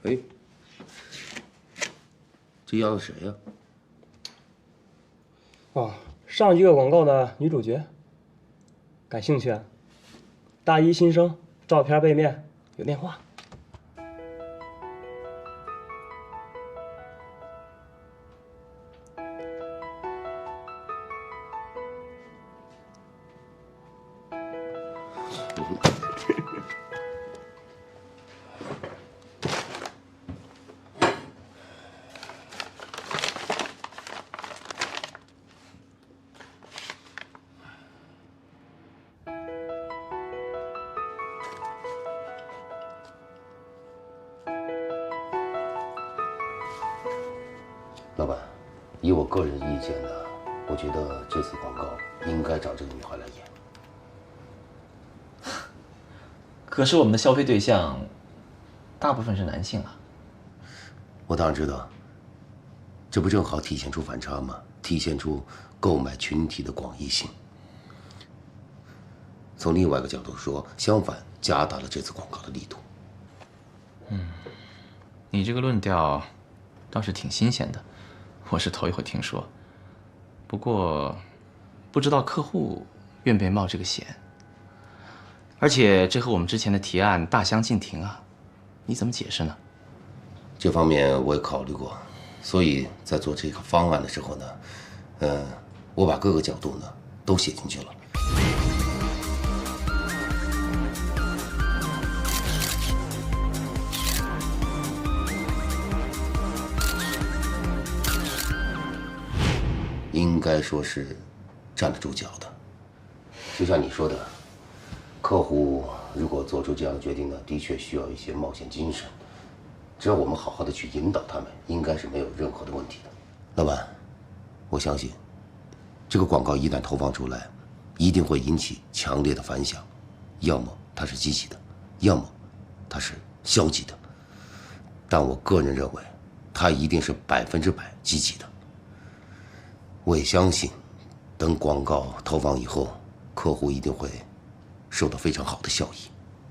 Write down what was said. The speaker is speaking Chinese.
哎，这要的谁呀？哦，上一个广告的女主角，感兴趣啊？大一新生，照片背面有电话。老板，以我个人意见呢，我觉得这次广告应该找这个女孩来演。可是我们的消费对象大部分是男性啊。我当然知道，这不正好体现出反差吗？体现出购买群体的广义性。从另外一个角度说，相反，加大了这次广告的力度。你这个论调倒是挺新鲜的，我是头一回听说。不过，不知道客户愿不愿意冒这个险。而且这和我们之前的提案大相径庭啊，你怎么解释呢？这方面我也考虑过，所以在做这个方案的时候呢，我把各个角度呢都写进去了。应该说是站得住脚的。就像你说的，客户如果做出这样的决定呢，的确需要一些冒险精神。只要我们好好的去引导他们，应该是没有任何的问题的。老板，我相信这个广告一旦投放出来，一定会引起强烈的反响，要么它是积极的，要么它是消极的。但我个人认为，它一定是100%积极的。我也相信，等广告投放以后，客户一定会收到非常好的效益。